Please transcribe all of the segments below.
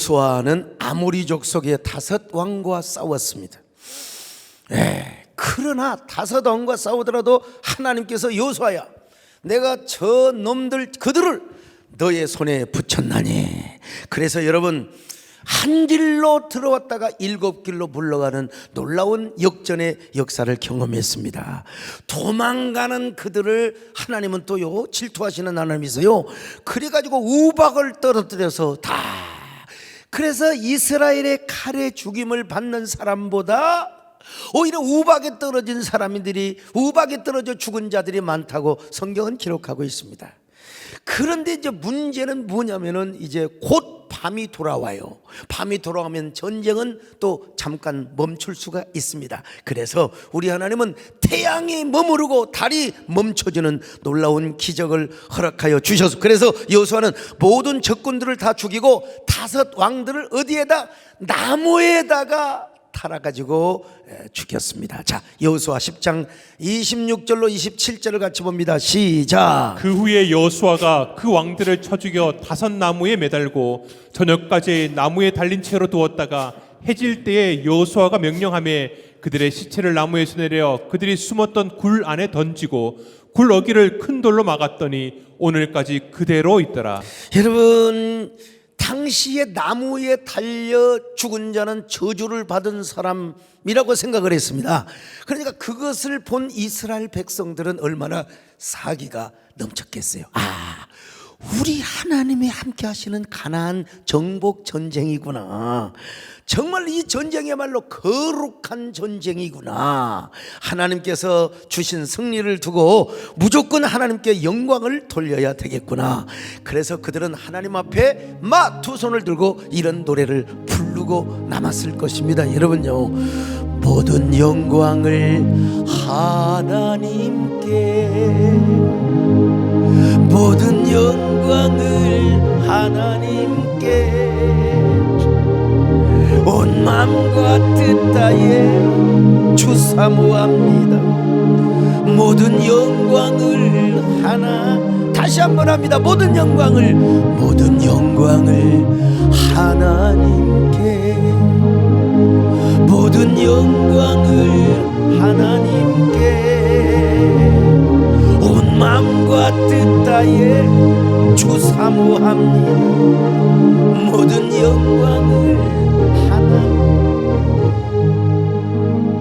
여호수아는 아모리족 속의 5왕과 싸웠습니다. 그러나 5왕과 싸우더라도 하나님께서 여호수아야, 내가 저 놈들 그들을 너의 손에 붙였나니. 그래서 여러분, 한 길로 들어왔다가 7길로 물러가는 놀라운 역전의 역사를 경험했습니다. 도망가는 그들을 하나님은 또요 질투하시는 하나님이세요. 그래가지고 우박을 떨어뜨려서 다, 그래서 이스라엘의 칼에 죽임을 받는 사람보다 오히려 우박에 떨어진 사람들이, 우박에 떨어져 죽은 자들이 많다고 성경은 기록하고 있습니다. 그런데 이제 문제는 뭐냐면은 이제 곧 밤이 돌아와요. 밤이 돌아오면 전쟁은 또 잠깐 멈출 수가 있습니다. 그래서 우리 하나님은 태양이 머무르고 달이 멈춰지는 놀라운 기적을 허락하여 주셔서, 그래서 여호수아는 모든 적군들을 다 죽이고 5 왕들을 어디에다, 나무에다가 달아가지고 죽였습니다. 자, 여호수아 10장 26절로 27절을 같이 봅니다. 시작. 그 후에 여호수아가 그 왕들을 쳐 죽여 5 나무에 매달고 저녁까지 나무에 달린 채로 두었다가 해질 때에 여호수아가 명령하며 그들의 시체를 나무에서 내려 그들이 숨었던 굴 안에 던지고 굴 어기를 큰 돌로 막았더니 오늘까지 그대로 있더라. 여러분, 당시에 나무에 달려 죽은 자는 저주를 받은 사람이라고 생각을 했습니다. 그러니까 그것을 본 이스라엘 백성들은 얼마나 사기가 넘쳤겠어요. 우리 하나님이 함께 하시는 가나안 정복 전쟁이구나, 정말 이 전쟁이야말로 거룩한 전쟁이구나, 하나님께서 주신 승리를 두고 무조건 하나님께 영광을 돌려야 되겠구나. 그래서 그들은 하나님 앞에 2 손을 들고 이런 노래를 부르고 남았을 것입니다. 여러분요, 모든 영광을 하나님께, 모든 영광을 하나님께, 온 마음과 뜻 다해 주 사모합니다. 모든 영광을 다시 한번 합니다. 모든 영광을 하나님께, 모든 영광을 하나님께, 온 마음과 뜻 다해 주 사모합니다. 모든 영광을 하나님.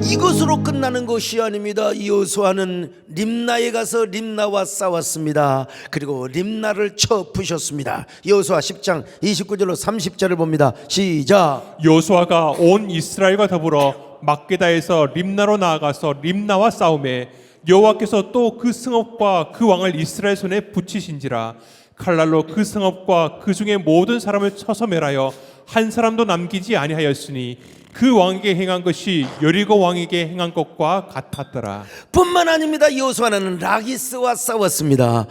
이것으로 끝나는 것이 아닙니다. 여호수아는 림나에 가서 림나와 싸웠습니다. 그리고 림나를 쳐 부셨습니다. 여호수아 10장 29절로 30절을 봅니다. 시작. 여호수아가 온 이스라엘과 더불어 막게다에서 림나로 나아가서 림나와 싸우매 여호와께서 또 그 성읍과 그 왕을 이스라엘 손에 붙이신지라. 칼날로 그 성읍과 그 중에 모든 사람을 쳐서 멸하여 한 사람도 남기지 아니하였으니 그 왕에게 행한 것이 여리고 왕에게 행한 것과 같았더라. 뿐만 아닙니다. 여호수아는 라기스와 싸웠습니다.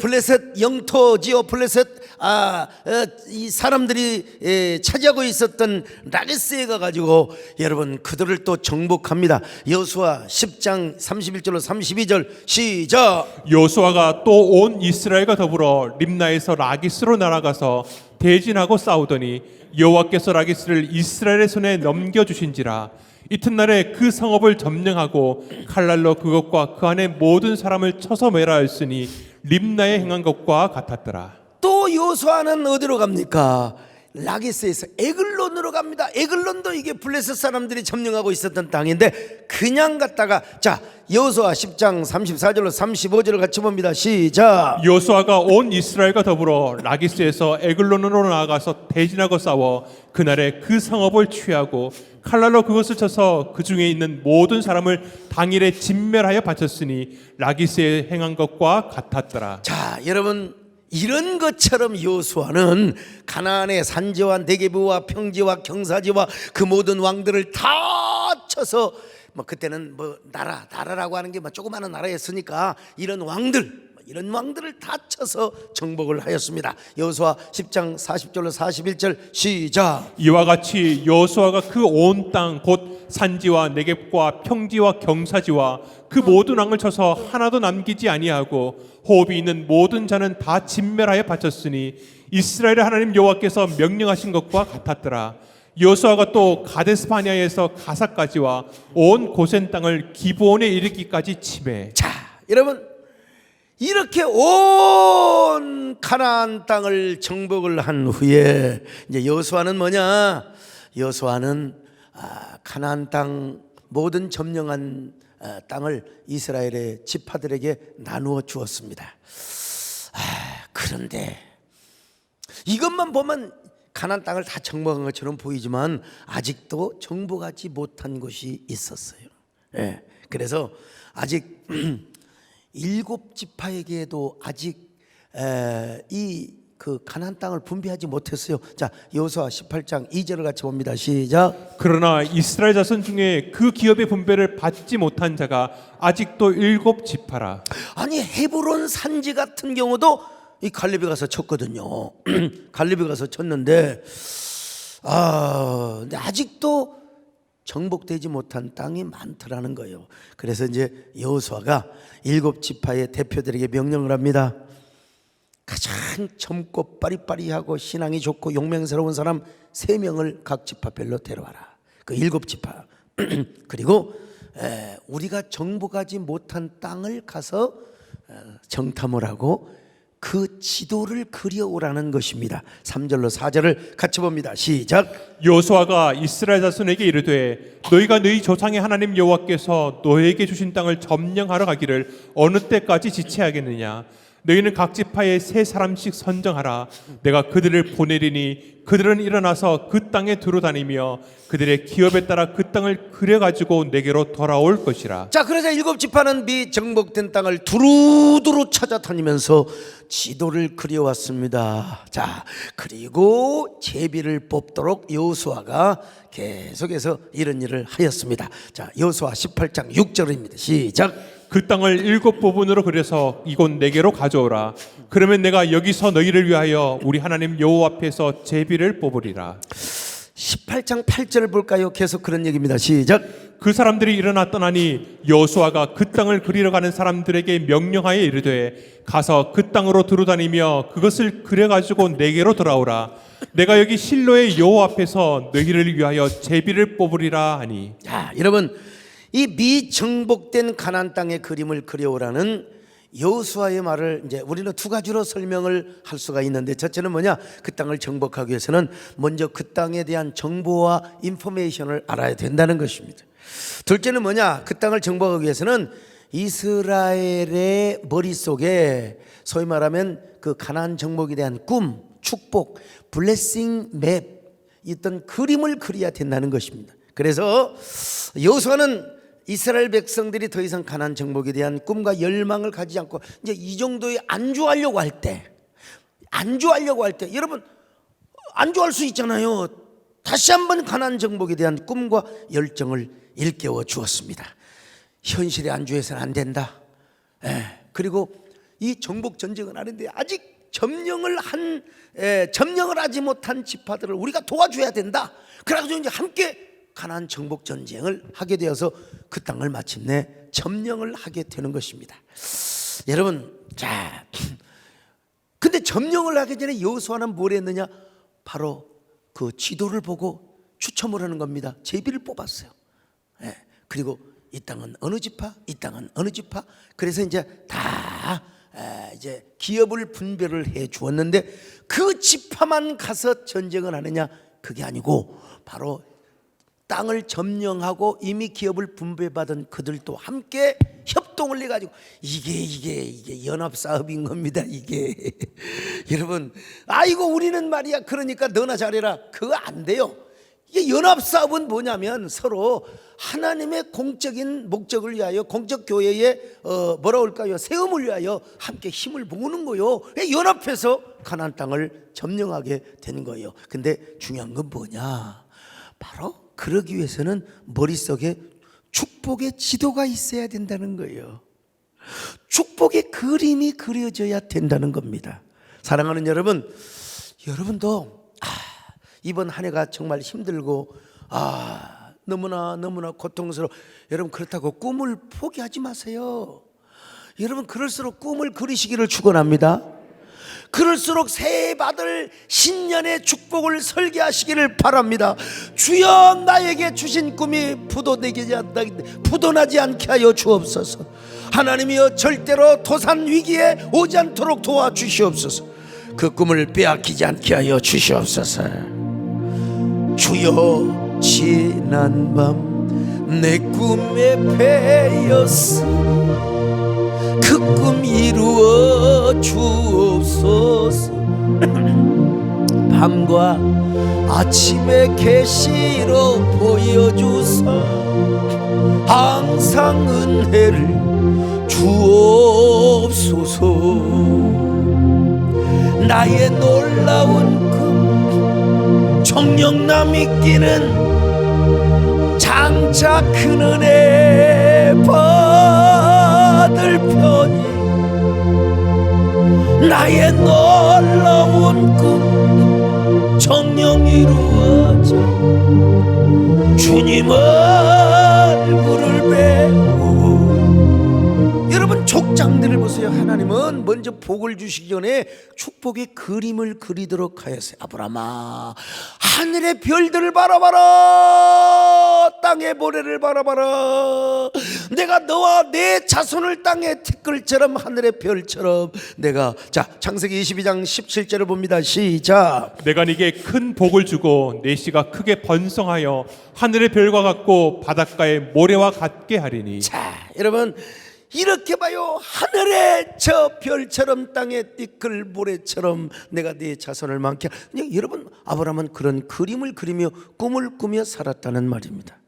블레셋 영토지요. 블레셋 이 사람들이 차지하고 있었던 라기스에 가가지고 여러분 그들을 또 정복합니다. 여호수아 10장 31절로 32절 시작. 여호수아가 또 온 이스라엘과 더불어 림나에서 라기스로 날아가서 대진하고 싸우더니 여호와께서 라기스를 이스라엘의 손에 넘겨주신지라. 이튿날에 그 성읍을 점령하고 칼날로 그것과 그 안에 모든 사람을 쳐서 멸하였으니 림나에 행한 것과 같았더라. 또 여호수아는 어디로 갑니까? 라기스에서 에글론으로 갑니다. 에글론도 이게 블레셋 사람들이 점령하고 있었던 땅인데 그냥 갔다가, 자, 여호수아 10장 34절로 35절을 같이 봅니다. 시작. 여호수아가 온 이스라엘과 더불어 라기스에서 에글론으로 나아가서 대진하고 싸워 그날에 그 성읍을 취하고 칼날로 그것을 쳐서 그 중에 있는 모든 사람을 당일에 진멸하여 바쳤으니 라기스에 행한 것과 같았더라. 자, 여러분, 이런 것처럼 여호수아는 가나안의 산지와 네게브와 평지와 경사지와 그 모든 왕들을 다 쳐서, 그때는 나라라고 하는 게 조그마한 나라였으니까 이런 왕들을 다 쳐서 정복을 하였습니다. 여호수아 10장 40절로 41절 시작. 이와 같이 여호수아가 그 온 땅 곧 산지와 네겝과 평지와 경사지와 그 모든 왕을 쳐서 하나도 남기지 아니하고 호흡이 있는 모든 자는 다 진멸하여 바쳤으니 이스라엘의 하나님 여호와께서 명령하신 것과 같았더라. 여호수아가 또 가데스 바네아에서 가사까지와 온 고센 땅을 기브온에 이르기까지 치매. 자, 여러분, 이렇게 온 가나안 땅을 정복을 한 후에 이제 여호수아는 뭐냐? 여호수아는 가나안 땅 모든 점령한 땅을 이스라엘의 지파들에게 나누어 주었습니다. 그런데 이것만 보면 가나안 땅을 다 정복한 것처럼 보이지만 아직도 정복하지 못한 곳이 있었어요. 그래서 아직 7지파에게도 아직 이 그 가나안 땅을 분배하지 못했어요. 자, 여호수아 18장 2절을 같이 봅니다. 시작. 그러나 이스라엘 자손 중에 그 기업의 분배를 받지 못한 자가 아직도 7지파라. 아니, 헤브론 산지 같은 경우도 이 갈렙이 가서 쳤거든요. 갈렙이 가서 쳤는데 근데 아직도 정복되지 못한 땅이 많더라는 거예요. 그래서 이제 여호수아가 7지파의 대표들에게 명령을 합니다. 가장 젊고 빠리빠리하고 신앙이 좋고 용맹스러운 사람 3명을 각 지파별로 데려와라. 그 7지파. 그리고 우리가 정복하지 못한 땅을 가서 정탐을 하고 그 지도를 그려오라는 것입니다. 3절로 4절을 같이 봅니다. 시작. 여호수아가 이스라엘 자손에게 이르되 너희가 너희 조상의 하나님 여호와께서 너희에게 주신 땅을 점령하러 가기를 어느 때까지 지체하겠느냐. 너희는 각 지파에 3사람씩 선정하라. 내가 그들을 보내리니 그들은 일어나서 그 땅에 두루다니며 그들의 기업에 따라 그 땅을 그려가지고 내게로 돌아올 것이라. 자, 그래서 7지파는 미정복된 땅을 두루두루 찾아다니면서 지도를 그려왔습니다. 자, 그리고 제비를 뽑도록 여호수아가 계속해서 이런 일을 하였습니다. 자, 여호수아 18장 6절입니다. 시작. 그 땅을 7부분으로 그려서 이곳 내게로 가져오라. 그러면 내가 여기서 너희를 위하여 우리 하나님 여호와 앞에서 제비를 뽑으리라. 18장 8절을 볼까요? 계속 그런 얘기입니다. 시작. 그 사람들이 일어나 떠나니 여호수아가 그 땅을 그리러 가는 사람들에게 명령하여 이르되 가서 그 땅으로 두루다니며 그것을 그려가지고 내게로 돌아오라. 내가 여기 실로의 여호와 앞에서 너희를 위하여 제비를 뽑으리라 하니. 자, 여러분, 이 미정복된 가나안 땅의 그림을 그려오라는 여호수아의 말을 이제 우리는 2가지로 설명을 할 수가 있는데, 첫째는 뭐냐? 그 땅을 정복하기 위해서는 먼저 그 땅에 대한 정보와 인포메이션을 알아야 된다는 것입니다. 둘째는 뭐냐? 그 땅을 정복하기 위해서는 이스라엘의 머릿속에 소위 말하면 그 가나안 정복에 대한 꿈, 축복, 블레싱 맵, 있던 그림을 그려야 된다는 것입니다. 그래서 여호수아는 이스라엘 백성들이 더 이상 가나안 정복에 대한 꿈과 열망을 가지지 않고 이제 이 정도에 안주하려고 할 때, 여러분 안주할 수 있잖아요. 다시 한번 가나안 정복에 대한 꿈과 열정을 일깨워 주었습니다. 현실에 안주해서는 안 된다. 그리고 이 정복 전쟁은 하는데 아직 점령을 하지 못한 지파들을 우리가 도와줘야 된다. 그래가지고 이제 함께 가나안 정복 전쟁을 하게 되어서 그 땅을 마침내 점령을 하게 되는 것입니다. 여러분, 자, 근데 점령을 하기 전에 여호수아는 뭘 했느냐? 바로 그 지도를 보고 추첨을 하는 겁니다. 제비를 뽑았어요. 그리고 이 땅은 어느 지파, 이 땅은 어느 지파. 그래서 이제 다 이제 기업을 분배를 해 주었는데 그 지파만 가서 전쟁을 하느냐? 그게 아니고 바로 땅을 점령하고 이미 기업을 분배받은 그들도 함께 협동을 해가지고 이게 연합사업인 겁니다. 이게 여러분, 아이고 우리는 말이야 그러니까 너나 잘해라, 그거 안 돼요. 이게 연합사업은 뭐냐면 서로 하나님의 공적인 목적을 위하여, 공적 교회의 뭐라 할까요? 세움을 위하여 함께 힘을 모으는 거요. 연합해서 가나안 땅을 점령하게 된 거예요. 근데 중요한 건 뭐냐? 바로 그러기 위해서는 머릿속에 축복의 지도가 있어야 된다는 거예요. 축복의 그림이 그려져야 된다는 겁니다. 사랑하는 여러분, 여러분도 이번 한 해가 정말 힘들고 너무나 고통스러워. 여러분, 그렇다고 꿈을 포기하지 마세요. 여러분, 그럴수록 꿈을 그리시기를 축원합니다. 그럴수록 새해 받을 신년의 축복을 설계하시기를 바랍니다. 주여, 나에게 주신 꿈이 부도나지 않게 하여 주옵소서. 하나님이여, 절대로 도산 위기에 오지 않도록 도와주시옵소서. 그 꿈을 빼앗기지 않게 하여 주시옵소서. 주여, 지난 밤 내 꿈에 패였으니 그 꿈 이루어 주옵소서. 밤과 아침의 계시로 보여주사 항상 은혜를 주옵소서. 나의 놀라운 꿈 정령남이 끼는 장차 큰 은혜 받을 편이 나의 놀라운 꿈 정령 이루어져 주님 얼굴을 배우고. 여러분, 족장들을 보세요. 하나님은 먼저 복을 주시기 전에 축복의 그림을 그리도록 하였어요. 아브라함아, 하늘의 별들을 바라봐라, 땅의 모래를 바라봐라. 내가 너와 내 자손을 땅의 티끌처럼 하늘의 별처럼 내가. 자, 창세기 22장 17절을 봅니다. 시작. 내가 네게 큰 복을 주고 내 씨가 크게 번성하여 하늘의 별과 같고 바닷가의 모래와 같게 하리니. 자, 여러분, 이렇게 봐요. 하늘의 저 별처럼 땅의 띠끌 모래처럼 내가 네 자손을 많게. 여러분, 아브라함은 그런 그림을 그리며 꿈을 꾸며 살았다는 말입니다.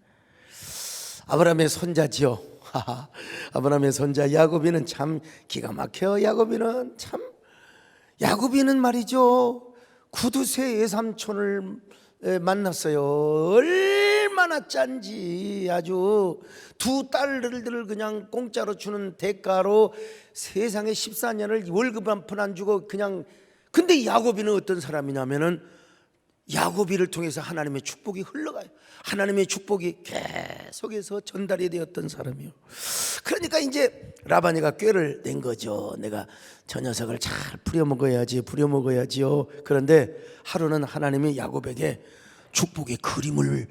아브라함의 손자지요. 아브라함의 손자 야곱이는 참 기가 막혀. 야곱이는 말이죠, 구두쇠 외삼촌을 만났어요. 얼마나 짠지. 아주 두 딸들을 그냥 공짜로 주는 대가로 세상에 14년을 월급 한 푼 안 주고 그냥. 근데 야곱이는 어떤 사람이냐면은 야곱이를 통해서 하나님의 축복이 흘러가요. 하나님의 축복이 계속해서 전달이 되었던 사람이요. 그러니까 이제 라반이가 꾀를 낸 거죠. 내가 저 녀석을 잘 부려먹어야지요. 그런데 하루는 하나님이 야곱에게 축복의 그림을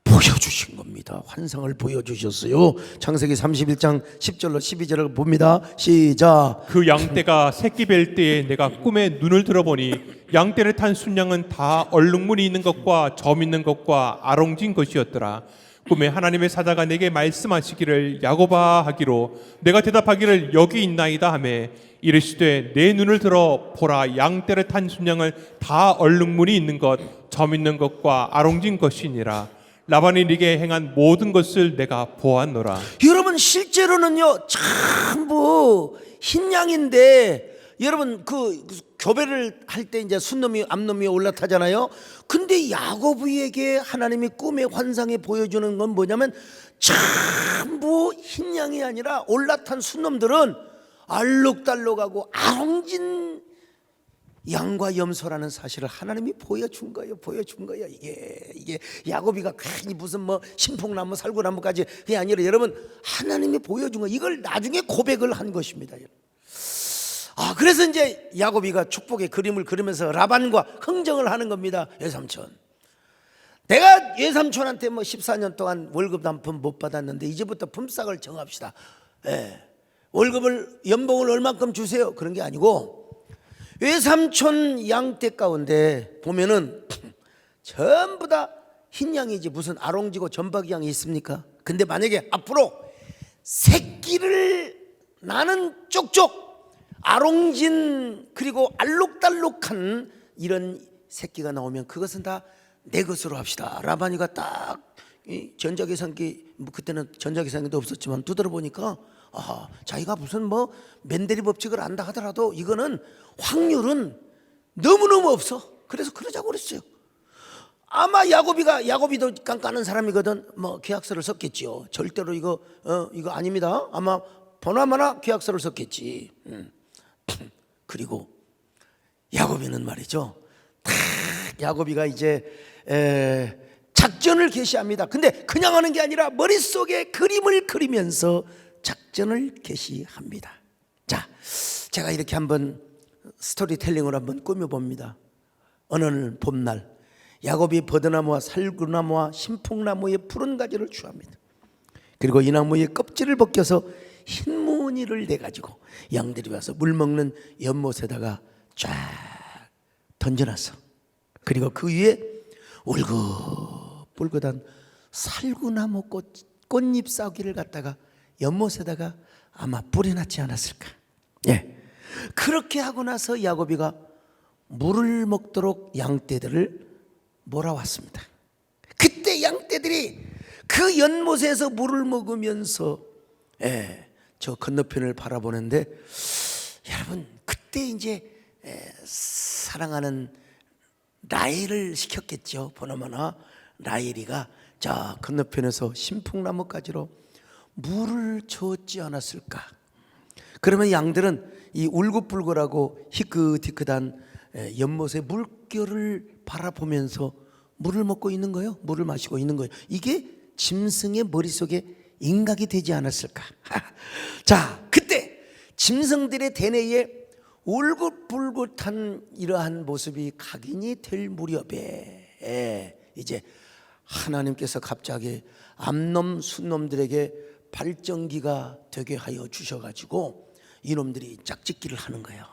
보여주신 겁니다. 환상을 보여주셨어요. 창세기 31장 10절로 12절을 봅니다. 시작. 그 양떼가 새끼 뵐 때에 내가 꿈에 눈을 들어보니 양떼를 탄 순양은 다 얼룩무늬 있는 것과 점 있는 것과 아롱진 것이었더라. 꿈에 하나님의 사자가 내게 말씀하시기를 야곱아 하기로 내가 대답하기를 여기 있나이다 하매 이르시되 내 눈을 들어 보라, 양떼를 탄 순양을 다 얼룩무늬 있는 것, 점 있는 것과 아롱진 것이니라. 라반이 네게 행한 모든 것을 내가 보았노라. 여러분, 실제로는요 전부 흰 양인데, 여러분 그 교배를 할 때 이제 순놈이 암놈이 올라타잖아요. 근데 야곱에게 하나님이 꿈의 환상에 보여주는 건 뭐냐면 전부 흰 양이 아니라 올라탄 순놈들은 알록달록하고 아롱진 양과 염소라는 사실을 하나님이 보여준 거예요. 이게 야곱이가 괜히 무슨 뭐 신풍나무 살구나무까지 그게 아니라 여러분, 하나님이 보여준 거, 이걸 나중에 고백을 한 것입니다. 그래서 이제 야곱이가 축복의 그림을 그리면서 라반과 흥정을 하는 겁니다. 외삼촌, 내가 외삼촌한테 뭐 14년 동안 월급 한 푼 못 받았는데 이제부터 품삯을 정합시다. 월급을, 연봉을 얼만큼 주세요. 그런 게 아니고 외삼촌 양떼 가운데 보면은 전부 다 흰 양이지 무슨 아롱지고 점박이 양이 있습니까? 근데 만약에 앞으로 새끼를 나는 쪽쪽 아롱진 그리고 알록달록한 이런 새끼가 나오면 그것은 다 내 것으로 합시다. 라반이가 딱 전자계산기, 그때는 전자계산기도 없었지만 두드려 보니까 자기가 무슨 뭐 맨데리 법칙을 안다 하더라도 이거는 확률은 너무너무 없어. 그래서 그러자고 그랬어요. 아마 야곱이도 깐깐한 사람이거든. 뭐 계약서를 썼겠지요. 절대로 이거 아닙니다. 아마 보나마나 계약서를 썼겠지. 그리고 야곱이는 말이죠, 야곱이가 이제 작전을 개시합니다. 근데 그냥 하는 게 아니라 머릿속에 그림을 그리면서 작전을 개시합니다. 자, 제가 이렇게 한번 스토리텔링을 한번 꾸며봅니다. 어느 봄날 야곱이 버드나무와 살구나무와 신풍나무의 푸른 가지를 취합니다. 그리고 이 나무의 껍질을 벗겨서 흰 무늬를 내가지고 양들이 와서 물 먹는 연못에다가 쫙 던져놨어. 그리고 그 위에 울긋불긋한 살구나무 꽃잎 싸기를 갖다가 연못에다가 아마 뿌려놨지 않았을까. 예. 그렇게 하고 나서 야곱이가 물을 먹도록 양떼들을 몰아왔습니다. 그때 양떼들이 그 연못에서 물을 먹으면서 저 건너편을 바라보는데, 여러분 그때 이제 사랑하는 라헬을 시켰겠죠. 보나마나 라헬이가 저 건너편에서 신풍나무 가지로 물을 줬지 않았을까. 그러면 양들은 이 울긋불긋하고 희끗희끗한 연못의 물결을 바라보면서 물을 먹고 있는 거예요. 물을 마시고 있는 거예요. 이게 짐승의 머릿속에 인각이 되지 않았을까. 자, 그때 짐승들의 대뇌에 울긋불긋한 이러한 모습이 각인이 될 무렵에 이제 하나님께서 갑자기 암놈 순놈들에게 발정기가 되게 하여 주셔가지고 이놈들이 짝짓기를 하는 거예요.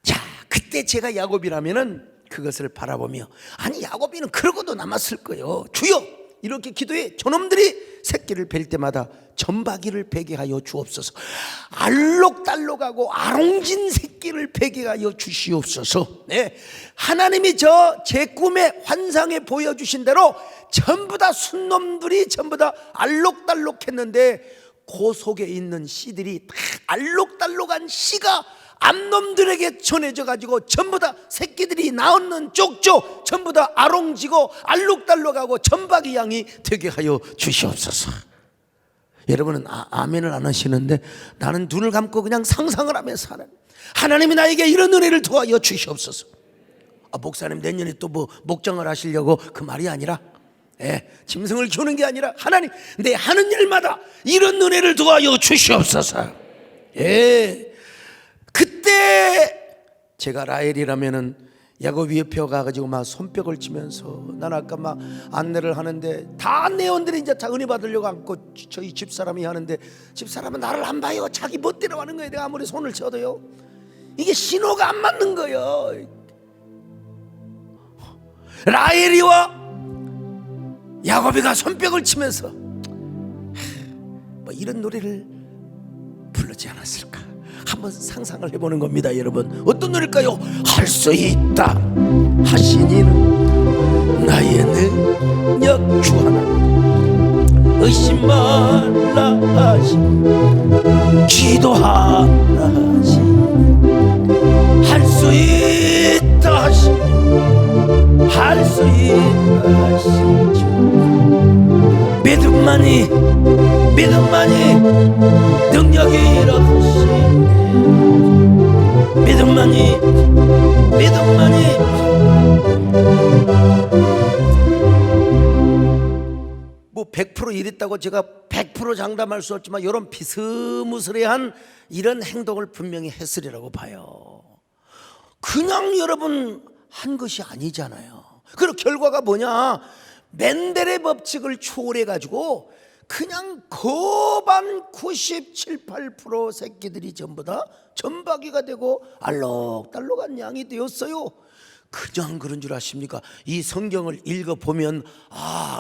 자, 그때 제가 야곱이라면은 그것을 바라보며, 아니 야곱이는 그러고도 남았을 거예요. 주여 이렇게 기도해. 저놈들이 새끼를 뵐 때마다 점박이를 베게 하여 주옵소서. 알록달록하고 아롱진 새끼를 베게 하여 주시옵소서. 네. 하나님이 제 꿈에 환상에 보여주신 대로 전부 다 순놈들이 전부 다 알록달록했는데 그 속에 있는 씨들이 다 알록달록한 씨가 암놈들에게 전해져 가지고 전부 다 새끼들이 낳는 쪽쪽 전부 다 아롱지고 알록달록하고 점박이 양이 되게 하여 주시옵소서. 여러분은 아멘을 안 하시는데 나는 눈을 감고 그냥 상상을 하면서 하나님이 나에게 이런 은혜를 도와여 주시옵소서. 목사님 내년에 또 뭐 목장을 하시려고 그 말이 아니라, 짐승을 키우는 게 아니라 하나님 내 하는 일마다 이런 은혜를 도와여 주시옵소서. 그때 제가 라헬이라면은 야곱이 옆에 가가지고 막 손뼉을 치면서, 난 아까 막 안내를 하는데 다 안내원들이 이제 다 은혜 받으려고 앉고 저희 집사람이 하는데 집사람은 나를 안 봐요. 자기 멋대로 하는 거예요. 내가 아무리 손을 쳐도요. 이게 신호가 안 맞는 거예요. 라헬이와 야곱이가 손뼉을 치면서 뭐 이런 노래를 부르지 않았을까. 한번 상상을 해보는 겁니다. 여러분 어떤 노래일까요? 할 수 있다 하시니는 나의 능력 주 하나, 의심 말라 하시니 기도하라 하시니 할 수 있다 하시니 할 수 있다 하시니 믿음만이 능력이라 하시니 믿음만이 뭐 100% 이랬다고 제가 100% 장담할 수 없지만 이런 비스무스레한 이런 행동을 분명히 했으리라고 봐요. 그냥 여러분 한 것이 아니잖아요. 그리고 결과가 뭐냐? 멘델의 법칙을 초월해 가지고 그냥 거반 97, 8% 새끼들이 전부 다 점박이가 되고 알록달록한 양이 되었어요. 그냥 그런 줄 아십니까? 이 성경을 읽어보면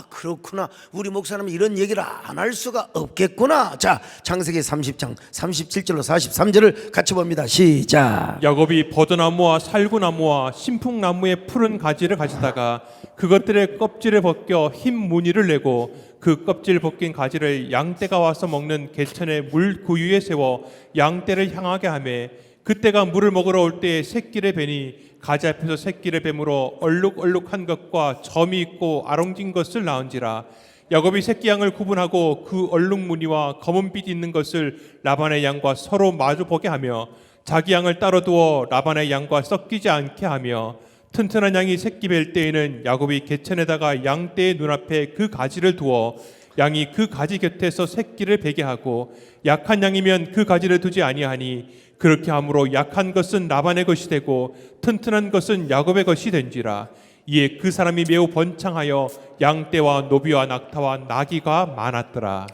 그렇구나, 우리 목사님은 이런 얘기를 안 할 수가 없겠구나. 자, 창세기 30장 37절로 43절을 같이 봅니다. 시작. 야곱이 버드나무와 살구나무와 신풍나무의 푸른 가지를 가져다가 그것들의 껍질을 벗겨 흰 무늬를 내고 그 껍질 벗긴 가지를 양떼가 와서 먹는 개천의 물 구유에 세워 양떼를 향하게 하며, 그때가 물을 먹으러 올 때에 새끼를 베니 가지 앞에서 새끼를 뱀으로 얼룩얼룩한 것과 점이 있고 아롱진 것을 낳은지라. 야곱이 새끼 양을 구분하고 그 얼룩 무늬와 검은빛 있는 것을 라반의 양과 서로 마주 보게 하며 자기 양을 따로 두어 라반의 양과 섞이지 않게 하며, 튼튼한 양이 새끼 뵐 때에는 야곱이 개천에다가 양떼의 눈앞에 그 가지를 두어 양이 그 가지 곁에서 새끼를 베게 하고 약한 양이면 그 가지를 두지 아니하니 그렇게 함으로 약한 것은 라반의 것이 되고 튼튼한 것은 야곱의 것이 된지라. 이에 그 사람이 매우 번창하여 양떼와 노비와 낙타와 나귀가 많았더라.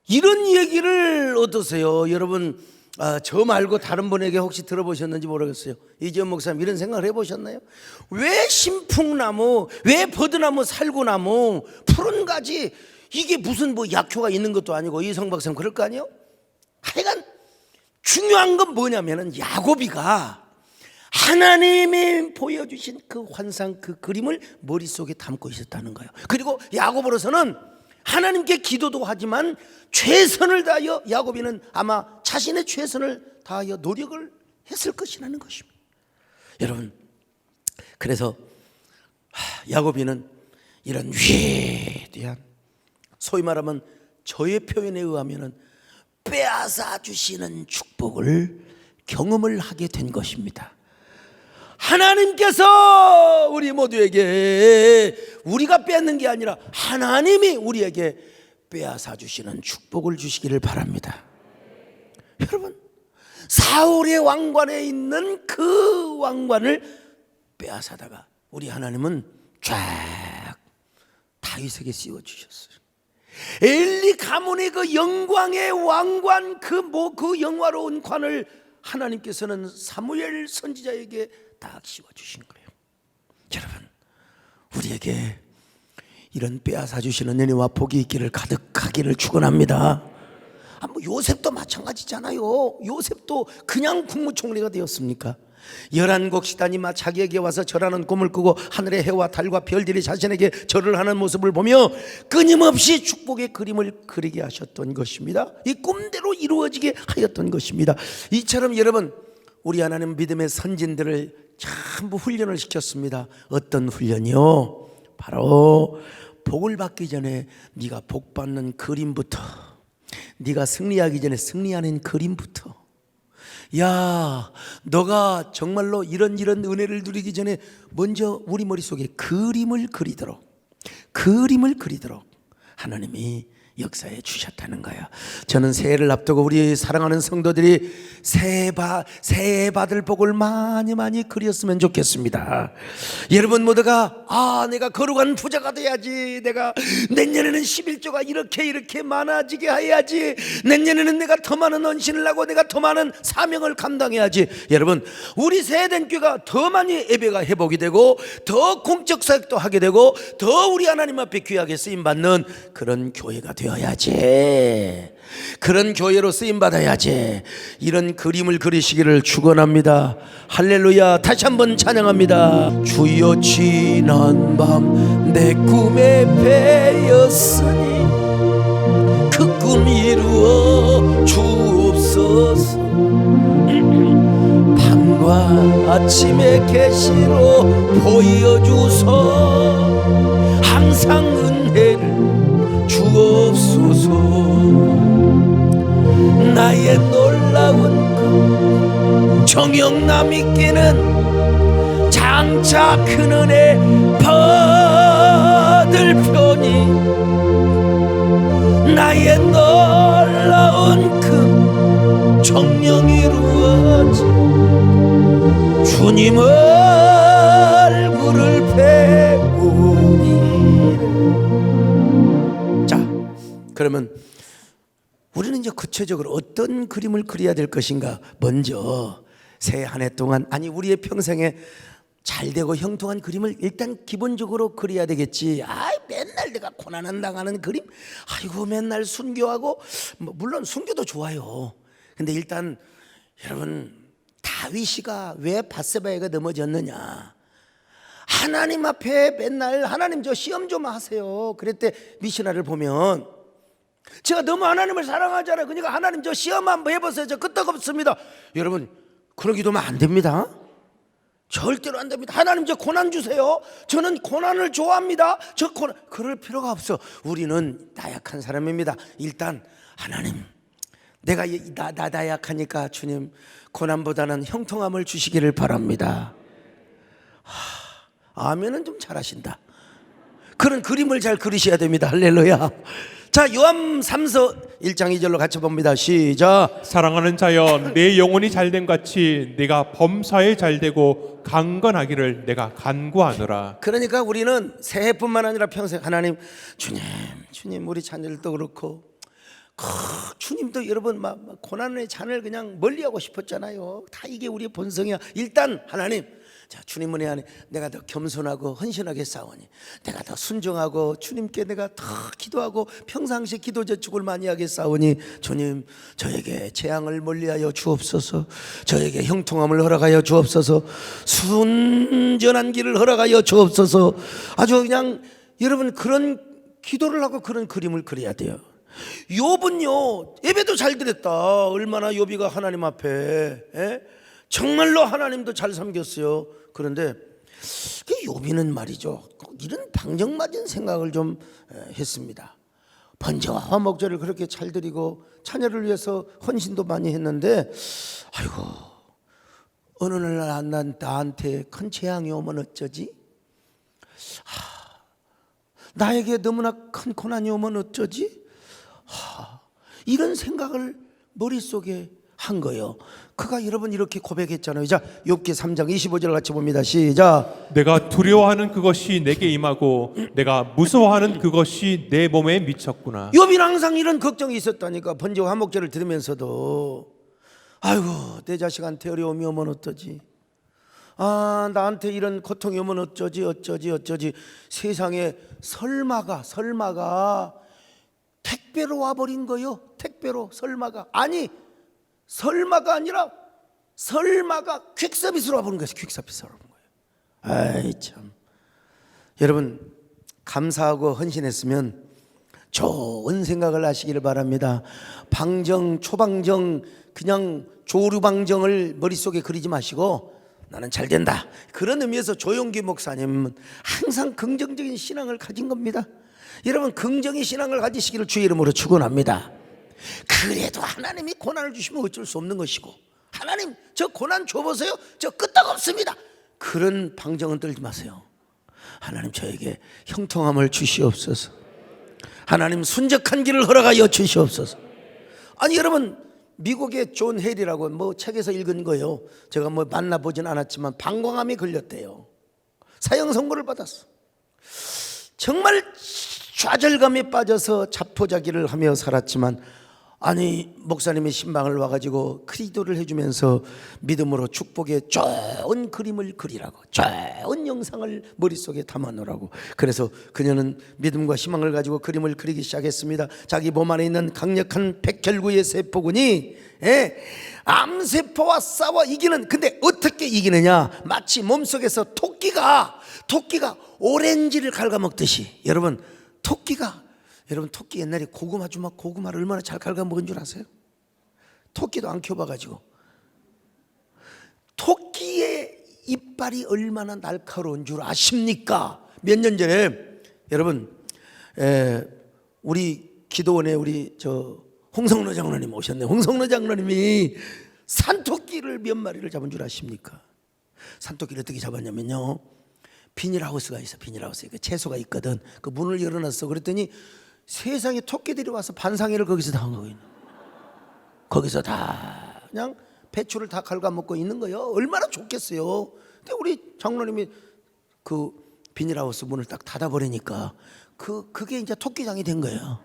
이런 얘기를 어떠세요? 여러분, 저 말고 다른 분에게 혹시 들어보셨는지 모르겠어요. 이재원 목사님 이런 생각을 해보셨나요? 왜 신풍나무, 왜 버드나무, 살구나무, 푸른 가지, 이게 무슨 뭐 약효가 있는 것도 아니고, 이성 박사님 그럴 거 아니에요? 하여간 중요한 건 뭐냐면은 야곱이가 하나님이 보여주신 그 환상, 그 그림을 머릿속에 담고 있었다는 거예요. 그리고 야곱으로서는 하나님께 기도도 하지만 최선을 다하여, 야곱이는 아마 자신의 최선을 다하여 노력을 했을 것이라는 것입니다. 여러분, 그래서 야곱이는 이런 위대한, 소위 말하면 저의 표현에 의하면 빼앗아 주시는 축복을 경험을 하게 된 것입니다. 하나님께서 우리 모두에게, 우리가 뺏는 게 아니라 하나님이 우리에게 빼앗아 주시는 축복을 주시기를 바랍니다. 여러분, 사울의 왕관에 있는 그 왕관을 빼앗아다가 우리 하나님은 쫙 다윗에게 씌워주셨어요. 엘리 가문의 그 영광의 왕관, 그 영화로운 관을 하나님께서는 사무엘 선지자에게 딱 씌워주신 거예요. 여러분, 우리에게 이런 빼앗아 주시는 은혜와 복이 있기를 가득하기를 축원합니다. 뭐 요셉도 마찬가지잖아요. 요셉도 그냥 국무총리가 되었습니까? 11곡 시단이 자기에게 와서 절하는 꿈을 꾸고 하늘의 해와 달과 별들이 자신에게 절을 하는 모습을 보며 끊임없이 축복의 그림을 그리게 하셨던 것입니다. 이 꿈대로 이루어지게 하였던 것입니다. 이처럼 여러분, 우리 하나님 믿음의 선진들을 전부 훈련을 시켰습니다. 어떤 훈련이요? 바로 복을 받기 전에 네가 복 받는 그림부터, 네가 승리하기 전에 승리하는 그림부터, 야, 너가 정말로 이런 은혜를 누리기 전에 먼저 우리 머릿속에 그림을 그리도록 하나님이 역사해 주셨다는 거예요. 저는 새해를 앞두고 우리 사랑하는 성도들이 새해 받을 복을 많이 그렸으면 좋겠습니다. 여러분 모두가 내가 거룩한 부자가 돼야지, 내가 내년에는 11조가 이렇게 많아지게 해야지, 내년에는 내가 더 많은 헌신을 하고 내가 더 많은 사명을 감당해야지. 여러분, 우리 세대된 교회가 더 많이 예배가 회복이 되고 더 공적 사역도 하게 되고 더 우리 하나님 앞에 귀하게 쓰임받는 그런 교회가 되어야지, 그런 교회로 쓰임받아야지. 이런 그림을 그리시기를 축원합니다. 할렐루야. 다시 한번 찬양합니다. 주여, 지난 밤 내 꿈에 배였으니 그 꿈 이루어 주옵소서. 밤과 아침의 계시로 보여주소. 항상 은혜를 주옵소서. 나의 놀라운 정욕남 있기는 장차 큰 은혜 받을 편이, 나의 놀라운 그 정령 이루어지 주님 얼굴을 배우니. 자, 그러면 우리는 이제 구체적으로 어떤 그림을 그려야 될 것인가? 먼저 새해 한 해 동안, 아니 우리의 평생에 잘되고 형통한 그림을 일단 기본적으로 그려야 되겠지. 맨날 내가 고난을 당하는 그림, 아이고 맨날 순교하고, 물론 순교도 좋아요. 근데 일단 여러분, 다윗이가 왜 밧세바에게 넘어졌느냐? 하나님 앞에 맨날 하나님 저 시험 좀 하세요 그랬대. 미시나를 보면 제가 너무 하나님을 사랑하잖아요. 그러니까 하나님 저 시험 한번 해보세요. 저 끄떡없습니다. 여러분, 그런 기도면 안 됩니다. 절대로 안 됩니다. 하나님 저 고난 주세요. 저는 고난을 좋아합니다. 저 고난, 그럴 필요가 없어. 우리는 나약한 사람입니다. 일단 하나님, 내가 나약하니까 주님 고난보다는 형통함을 주시기를 바랍니다. 아멘은 좀 잘하신다. 그런 그림을 잘 그리셔야 됩니다. 할렐루야. 자, 요한 3서 1장 2절로 같이 봅니다. 시작. 사랑하는 자여, 내 영혼이 잘됨 같이 내가 범사에 잘되고 강건하기를 내가 간구하노라. 그러니까 우리는 새해뿐만 아니라 평생 하나님, 주님 우리 자녀들도 그렇고 주님도 여러분 막 고난의 잔을 그냥 멀리하고 싶었잖아요. 다 이게 우리의 본성이야. 일단 하나님, 자, 주님 은혜 안에 내가 더 겸손하고 헌신하게 싸우니, 내가 더 순종하고 주님께 내가 더 기도하고 평상시 기도 저축을 많이 하게 싸우니, 주님 저에게 재앙을 멀리하여 주옵소서, 저에게 형통함을 허락하여 주옵소서, 순전한 길을 허락하여 주옵소서. 아주 그냥 여러분 그런 기도를 하고 그런 그림을 그려야 돼요. 욥은요, 예배도 잘 드렸다. 얼마나 욥이가 하나님 앞에 정말로 하나님도 잘 섬겼어요. 그런데 그 욥이는 말이죠, 이런 방정맞은 생각을 좀 했습니다. 번제와 화목제를 그렇게 잘 드리고 자녀를 위해서 헌신도 많이 했는데, 아이고 어느 날 나한테 큰 재앙이 오면 어쩌지? 나에게 너무나 큰 고난이 오면 어쩌지? 이런 생각을 머릿속에 한 거예요. 그가 여러분 이렇게 고백했잖아요. 자, 욥기 3장 25절 같이 봅니다. 시작. 내가 두려워하는 그것이 내게 임하고 내가 무서워하는 그것이 내 몸에 미쳤구나. 욥이는 항상 이런 걱정이 있었다니까. 번제와 화목제를 들으면서도 아이고 내 자식한테 어려움이 오면 어떠지? 나한테 이런 고통이 오면 어쩌지? 세상에 설마가 택배로 와버린 거요. 택배로 설마가 아니라 설마가 퀵서비스로 와버린 거예요. 퀵서비스로 와버린 거예요. 아이 참, 여러분 감사하고 헌신했으면 좋은 생각을 하시기를 바랍니다. 방정, 초방정, 그냥 조류방정을 머릿속에 그리지 마시고 나는 잘 된다, 그런 의미에서 조용기 목사님은 항상 긍정적인 신앙을 가진 겁니다. 여러분 긍정의 신앙을 가지시기를 주의 이름으로 축원합니다. 그래도 하나님이 고난을 주시면 어쩔 수 없는 것이고, 하나님 저 고난 줘보세요, 저 끄떡없습니다, 그런 방정은 떨지 마세요. 하나님 저에게 형통함을 주시옵소서, 하나님 순적한 길을 허락하여 주시옵소서. 아니 여러분, 미국의 존 헬이라고 뭐 책에서 읽은 거예요. 제가 뭐 만나보진 않았지만 방광암이 걸렸대요. 사형 선고를 받았어. 정말 좌절감에 빠져서 자포자기를 하며 살았지만, 아니 목사님의 신방을 와가지고 기도를 해주면서 믿음으로 축복의 좋은 그림을 그리라고, 좋은 영상을 머릿속에 담아놓으라고. 그래서 그녀는 믿음과 희망을 가지고 그림을 그리기 시작했습니다. 자기 몸 안에 있는 강력한 백혈구의 세포군이 암세포와 싸워 이기는, 근데 어떻게 이기느냐, 마치 몸속에서 토끼가 오렌지를 갉아먹듯이. 여러분 토끼 옛날에 고구마 주막 고구마를 얼마나 잘 갉아먹은 줄 아세요? 토끼도 안 키워봐가지고. 토끼의 이빨이 얼마나 날카로운 줄 아십니까? 몇 년 전에 여러분 우리 기도원에 우리 홍성로 장로님 오셨네. 홍성로 장로님이 산토끼를 몇 마리를 잡은 줄 아십니까? 산토끼를 어떻게 잡았냐면요, 비닐하우스가 있어. 비닐하우스에 그 채소가 있거든. 그 문을 열어놨어. 그랬더니 세상에 토끼들이 와서 반상회를 거기서 다 한 거예요. 거기서 다 그냥 배추를 다 갉아먹고 있는 거예요. 얼마나 좋겠어요. 근데 우리 장로님이 그 비닐하우스 문을 딱 닫아버리니까 그게 이제 토끼장이 된 거예요.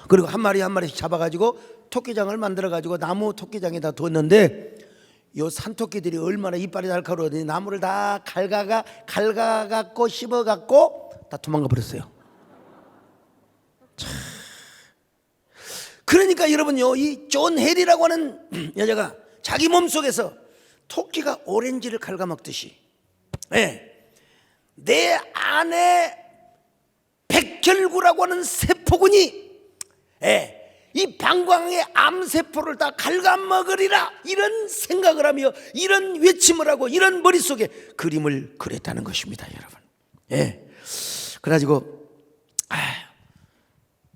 그리고 한 마리씩 잡아가지고 토끼장을 만들어가지고 나무 토끼장에다 뒀는데, 요 산토끼들이 얼마나 이빨이 날카로우니 나무를 다 갉아갖고 씹어갖고 다 도망가 버렸어요. 그러니까 여러분요, 이 존 헬이라고 하는 여자가 자기 몸속에서 토끼가 오렌지를 갉아먹듯이 내 안에 백혈구라고 하는 세포군이 이 방광의 암세포를 다 갉아먹으리라, 이런 생각을 하며 이런 외침을 하고 이런 머릿속에 그림을 그렸다는 것입니다. 여러분 그래가지고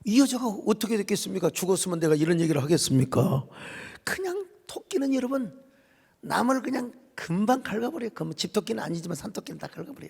이 여자가 어떻게 됐겠습니까? 죽었으면 내가 이런 얘기를 하겠습니까? 그냥 토끼는 여러분 남을 그냥 금방 갉아버려요. 집토끼는 아니지만 산토끼는 다 갉아버려요.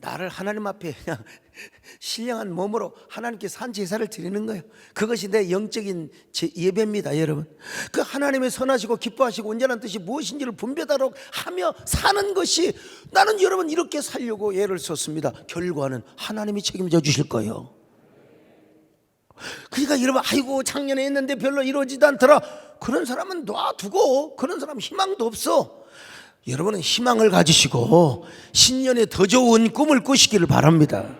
나를 하나님 앞에 그냥 신령한 몸으로 하나님께 산 제사를 드리는 거예요. 그것이 내 영적인 예배입니다, 여러분. 그 하나님의 선하시고 기뻐하시고 온전한 뜻이 무엇인지를 분별하도록 하며 사는 것이, 나는 여러분 이렇게 살려고 애를 썼습니다. 결과는 하나님이 책임져 주실 거예요. 그러니까 여러분, 아이고 작년에 했는데 별로 이루어지지 않더라, 그런 사람은 놔두고, 그런 사람 희망도 없어. 여러분은 희망을 가지시고 신년에 더 좋은 꿈을 꾸시기를 바랍니다.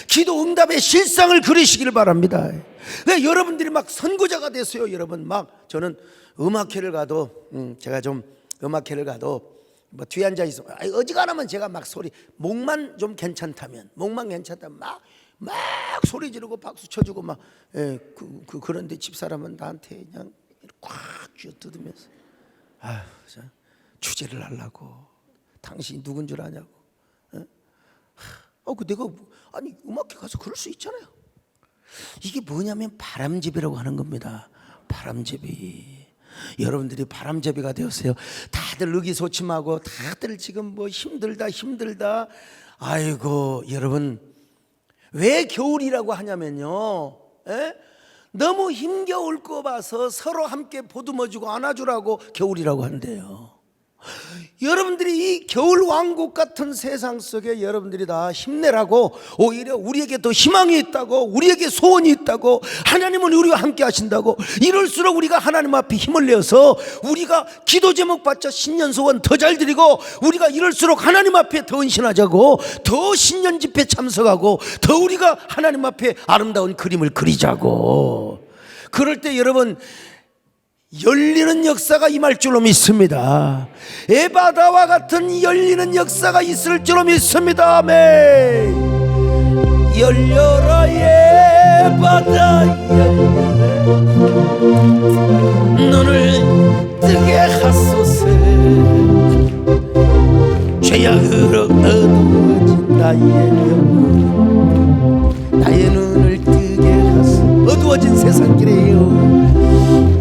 기도 응답의 실상을 그리시기를 바랍니다. 왜 여러분들이 막 선구자가 됐어요, 여러분. 막 저는 음악회를 가도 제가 좀 음악회를 가도 뭐 뒤에 앉아 있어, 어지간하면 제가 막 소리, 목만 좀 괜찮다면, 목만 괜찮다면 막 소리 지르고 박수 쳐주고 막, 그런데 집사람은 나한테 그냥 꽉 쥐어뜯으면서, 아휴, 주제를 하려고, 당신이 누군 줄 아냐고. 내가 아니 음악회 가서 그럴 수 있잖아요. 이게 뭐냐면 바람잡이라고 하는 겁니다. 바람잡이. 여러분들이 바람잡이가 되었어요. 다들 의기소침하고 다들 지금 뭐 힘들다. 아이고 여러분, 왜 겨울이라고 하냐면요, 너무 힘겨울 거 봐서 서로 함께 보듬어주고 안아주라고 겨울이라고 한대요. 여러분들이 이 겨울 왕국 같은 세상 속에 여러분들이 다 힘내라고, 오히려 우리에게 더 희망이 있다고, 우리에게 소원이 있다고, 하나님은 우리와 함께 하신다고, 이럴수록 우리가 하나님 앞에 힘을 내어서 우리가 기도 제목 받자 신년 소원 더 잘 드리고, 우리가 이럴수록 하나님 앞에 더 헌신하자고, 더 신년 집회 참석하고, 더 우리가 하나님 앞에 아름다운 그림을 그리자고. 그럴 때 여러분, 열리는 역사가 임할 줄로 믿습니다. 에바다와 같은 열리는 역사가 있을 줄로 믿습니다. 아멘. 열려라 에바다, 열려라, 눈을 뜨게 하소서. 죄악으로 어두워진 나의 영혼, 나의 눈을 뜨게 하소서. 어두워진 세상길에요,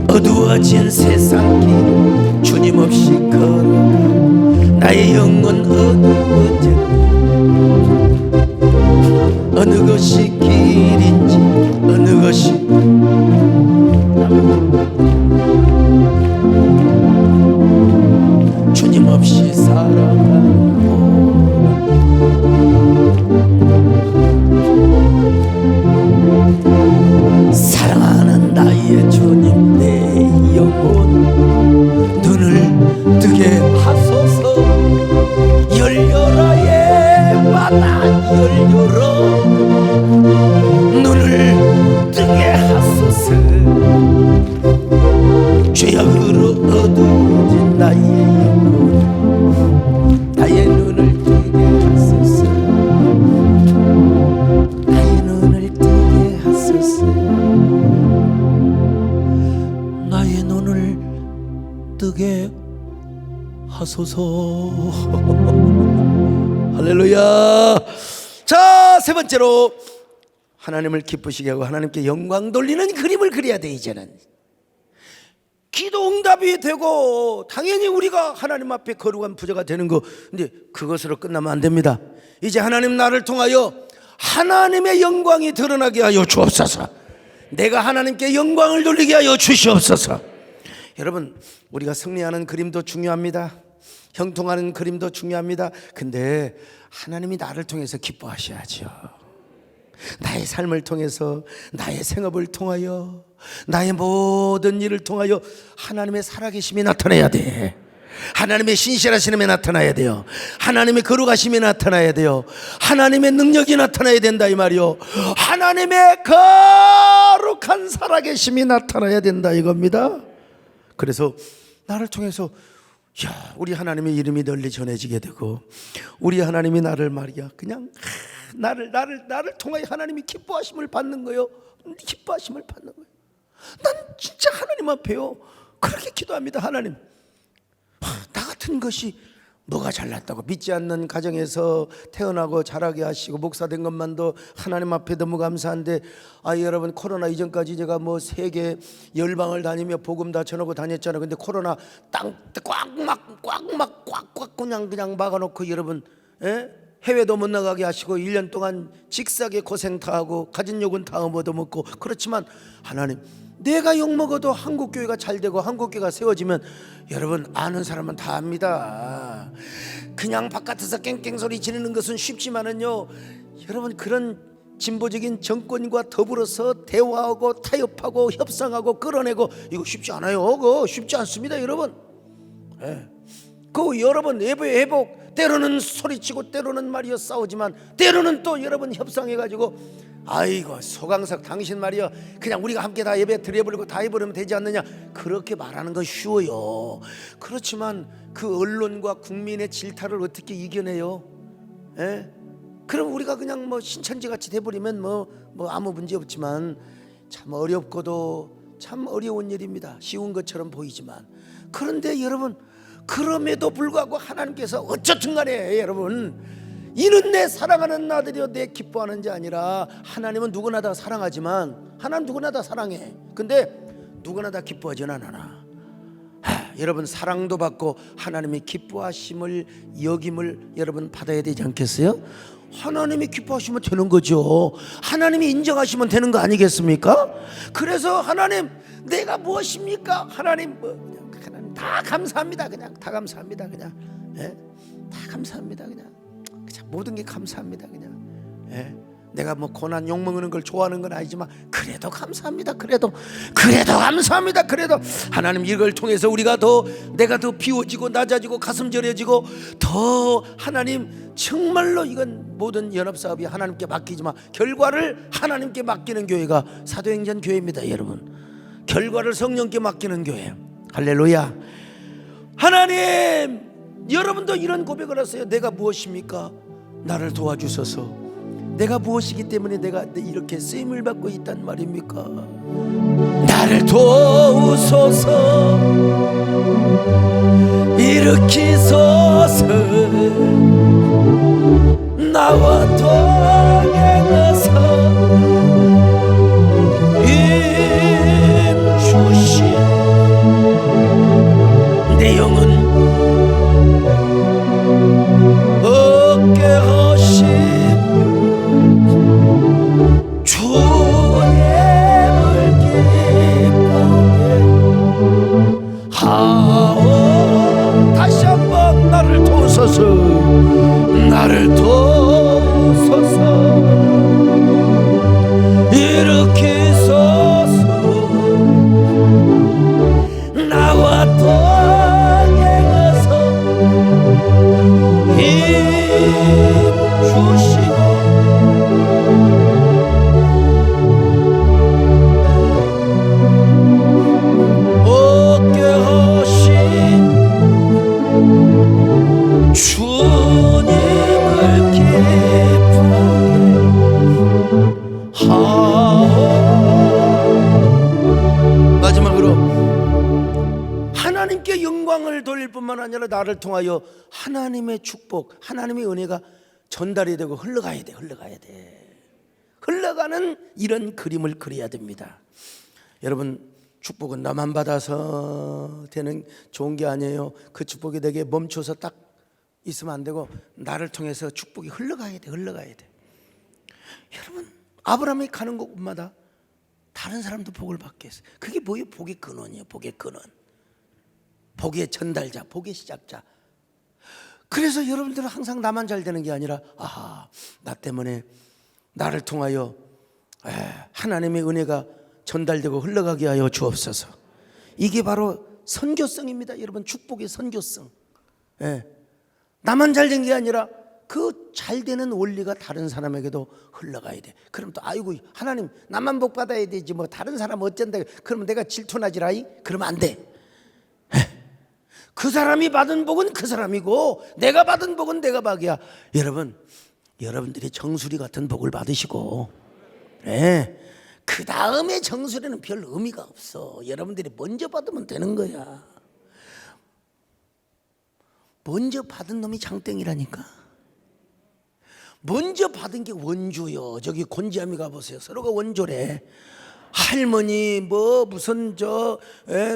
어두워진 세상길 주님 없이 걸어가, 나의 영혼 어두워져. 어느 것이 길인지, 어느 것이 주님 없이 살아가는 사랑하는 나의 주님, 내 영혼 눈을 뜨게 하소서. 열려라 예바다, 열려라, 눈을 뜨게 하소서. 죄악으로 어두워진 나의 영혼, 나의 눈을 뜨게 하소서. 나의 눈을 뜨게 하소서. 나의 눈을 뜨게 하소서. 할렐루야. 자, 세 번째로 하나님을 기쁘시게 하고 하나님께 영광 돌리는 그림을 그려야 돼. 이제는 기도 응답이 되고 당연히 우리가 하나님 앞에 거룩한 부자가 되는 거, 근데 그것으로 끝나면 안 됩니다. 이제 하나님 나를 통하여 하나님의 영광이 드러나게 하여 주옵소서. 내가 하나님께 영광을 돌리게 하여 주시옵소서. 여러분, 우리가 승리하는 그림도 중요합니다. 형통하는 그림도 중요합니다. 근데 하나님이 나를 통해서 기뻐하셔야죠. 나의 삶을 통해서, 나의 생업을 통하여, 나의 모든 일을 통하여 하나님의 살아계심이 나타나야 돼. 하나님의 신실하심이 나타나야 돼요. 하나님의 거룩하심이 나타나야 돼요. 하나님의 능력이 나타나야 된다 이 말이요. 하나님의 거룩한 살아계심이 나타나야 된다 이겁니다. 그래서 나를 통해서 우리 하나님의 이름이 널리 전해지게 되고, 우리 하나님이 나를 말이야 그냥 나를 통하여 하나님이 기뻐하심을 받는 거요. 기뻐하심을 받는 거예요. 난 진짜 하나님 앞에요 그렇게 기도합니다. 하나님, 나 같은 것이 뭐가 잘났다고, 믿지 않는 가정에서 태어나고 자라게 하시고 목사 된 것만도 하나님 앞에 너무 감사한데, 여러분, 코로나 이전까지 제가 뭐 세계 열방을 다니며 복음 다 전하고 다녔잖아요. 근데 코로나 땅 꽉막 그냥 막아놓고 여러분, 해외도 못 나가게 하시고 1년 동안 직사게 고생 다 하고 가진 욕은 다 얻어먹고, 그렇지만 하나님, 내가 욕먹어도 한국교회가 잘 되고 한국교회가 세워지면 여러분 아는 사람은 다 압니다. 그냥 바깥에서 깽깽소리 지르는 것은 쉽지만은요, 여러분 그런 진보적인 정권과 더불어서 대화하고 타협하고 협상하고 끌어내고, 이거 쉽지 않아요. 그거 쉽지 않습니다 여러분. 그 여러분 회복, 때로는 소리치고 때로는 말이여 싸우지만 때로는 또 여러분 협상해가지고, 아이고 소강석 당신 말이여 그냥 우리가 함께 다 예배 드려버리고 다 해버리면 되지 않느냐, 그렇게 말하는 건 쉬워요. 그렇지만 그 언론과 국민의 질타를 어떻게 이겨내요? 그럼 우리가 그냥 뭐 신천지같이 돼버리면 뭐 아무 문제 없지만, 참 어렵고도 참 어려운 일입니다. 쉬운 것처럼 보이지만. 그런데 여러분, 그럼에도 불구하고 하나님께서 어쨌든 간에 여러분, 이는 내 사랑하는 아들이여 내 기뻐하는 자 아니라, 하나님은 누구나 다 사랑하지만, 하나님 누구나 다 사랑해. 근데 누구나 다 기뻐하지는 않아. 여러분 사랑도 받고 하나님이 기뻐하심을 여김을 여러분 받아야 되지 않겠어요? 하나님이 기뻐하시면 되는 거죠. 하나님이 인정하시면 되는 거 아니겠습니까? 그래서 하나님 내가 무엇입니까? 하나님 하나님 다 감사합니다. 그냥 다 감사합니다. 그냥 다 감사합니다. 그냥 모든 게 감사합니다. 그냥 내가 뭐 고난 욕먹는 걸 좋아하는 건 아니지만 그래도 감사합니다. 그래도 감사합니다. 그래도 하나님 이걸 통해서 우리가 내가 더 비워지고 낮아지고 가슴 저려지고 더 하나님 정말로 이건 모든 연합사업이 하나님께 맡기지만 결과를 하나님께 맡기는 교회가 사도행전 교회입니다. 여러분 결과를 성령께 맡기는 교회. 할렐루야. 하나님 여러분도 이런 고백을 하세요. 내가 무엇입니까? 나를 도와주소서. 내가 무엇이기 때문에 내가 이렇게 쓰임을 받고 있단 말입니까? 나를 도우소서. 일으키소서. 나와 동행하사 힘 주신 내 영혼 얻게 하심 주님을 기쁘게 하오. 다시 한번 나를 도우소서. 나를 도우소서. 일으키소서. 나와 동행하사 힘 주시고 얻게 하심 주님을 기쁘게 하오. 마지막으로 하나님께 영광을 돌릴 뿐만 아니라 나를 통하여 하나님의 축복, 하나님의 은혜가 전달이 되고 흘러가야 돼. 흘러가는 이런 그림을 그려야 됩니다. 여러분 축복은 나만 받아서 되는 좋은 게 아니에요. 그 축복이 내게 멈춰서 딱 있으면 안 되고 나를 통해서 축복이 흘러가야 돼. 여러분 아브라함이 가는 곳마다 다른 사람도 복을 받게 했어요. 그게 뭐예요? 복의 근원이에요. 복의 근원, 복의 전달자, 복의 시작자. 그래서 여러분들은 항상 나만 잘 되는 게 아니라 나 때문에 나를 통하여 하나님의 은혜가 전달되고 흘러가게 하여 주옵소서. 이게 바로 선교성입니다. 여러분 축복의 선교성. 나만 잘 된 게 아니라 그 잘 되는 원리가 다른 사람에게도 흘러가야 돼. 그럼 또 아이고 하나님 나만 복 받아야 되지 뭐 다른 사람 어쩐다 그러면 내가 질투나지라이? 그러면 안 돼. 그 사람이 받은 복은 그 사람이고 내가 받은 복은 내가 받이야. 여러분들이 정수리 같은 복을 받으시고 그 다음에 정수리는 별 의미가 없어. 여러분들이 먼저 받으면 되는 거야. 먼저 받은 놈이 장땡이라니까. 먼저 받은 게 원조요. 저기 곤지암이 가보세요. 서로가 원조래. 할머니 무슨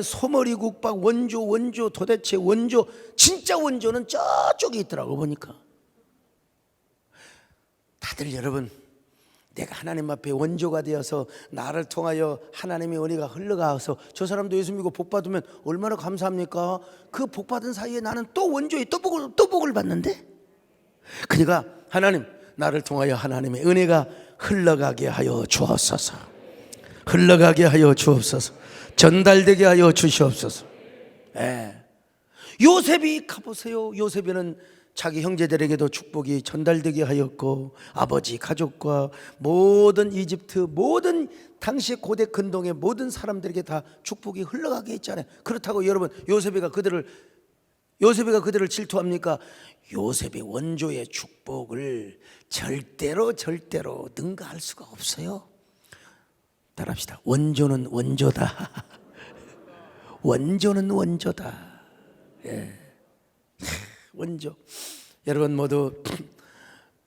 소머리 국밥 원조 도대체 원조 진짜 원조는 저쪽에 있더라고 보니까. 다들 여러분, 내가 하나님 앞에 원조가 되어서 나를 통하여 하나님의 은혜가 흘러가서 저 사람도 예수 믿고 복 받으면 얼마나 감사합니까? 그 복 받은 사이에 나는 또 원조에 또 복을 받는데? 그러니까 하나님, 나를 통하여 하나님의 은혜가 흘러가게 하여 주옵소서. 흘러가게 하여 주옵소서. 전달되게 하여 주시옵소서. 요셉이 가보세요. 요셉이는 자기 형제들에게도 축복이 전달되게 하였고, 아버지 가족과 모든 이집트 모든 당시 고대 근동의 모든 사람들에게 다 축복이 흘러가게 했잖아요. 그렇다고 여러분, 요셉이가 그들을 질투합니까? 요셉의 원조의 축복을 절대로 능가할 수가 없어요. 따라합시다. 원조는 원조다. 원조는 원조다. 원조. 여러분 모두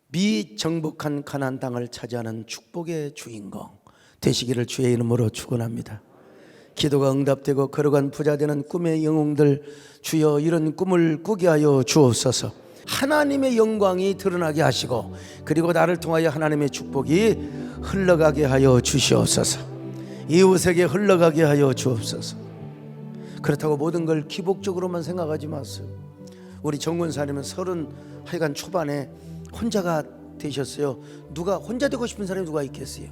미정복한 가나안 땅을 차지하는 축복의 주인공 되시기를 주의 이름으로 축원합니다. 기도가 응답되고 걸어간 부자 되는 꿈의 영웅들, 주여 이런 꿈을 꾸게 하여 주옵소서. 하나님의 영광이 드러나게 하시고, 그리고 나를 통하여 하나님의 축복이 흘러가게 하여 주시옵소서. 이웃에게 흘러가게 하여 주옵소서. 그렇다고 모든 걸 기복적으로만 생각하지 마세요. 우리 정권사님은 30 하여간 초반에 혼자가 되셨어요. 누가 혼자 되고 싶은 사람이 누가 있겠어요?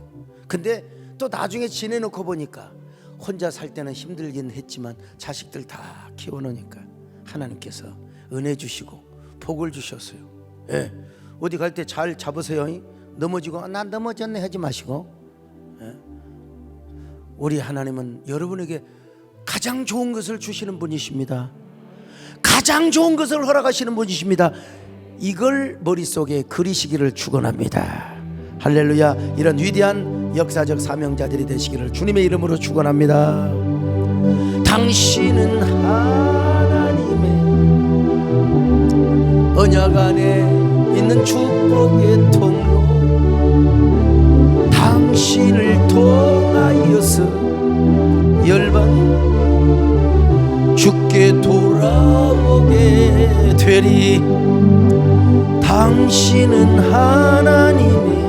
근데 또 나중에 지내놓고 보니까 혼자 살 때는 힘들긴 했지만 자식들 다 키워놓으니까 하나님께서 은혜 주시고 복을 주셨어요. 어디 갈 때 잘 잡으세요. 넘어지고 난 넘어졌네 하지 마시고. 우리 하나님은 여러분에게 가장 좋은 것을 주시는 분이십니다. 가장 좋은 것을 허락하시는 분이십니다. 이걸 머릿속에 그리시기를 축원합니다. 할렐루야. 이런 위대한 역사적 사명자들이 되시기를 주님의 이름으로 축원합니다. 당신은 하나님의 언약 안에 있는 축복의 통로, 당신을 통하여서 열방이 주께 돌아오게 되리. 당신은 하나님의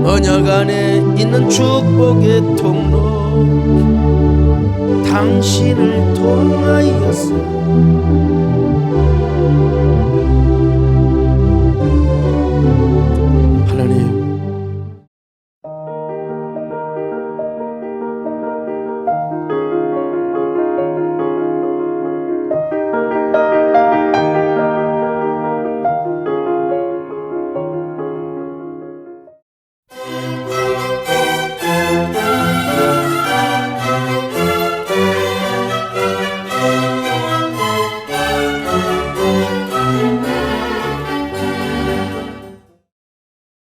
언약 안에 있는 축복의 통로, 당신을 통하여서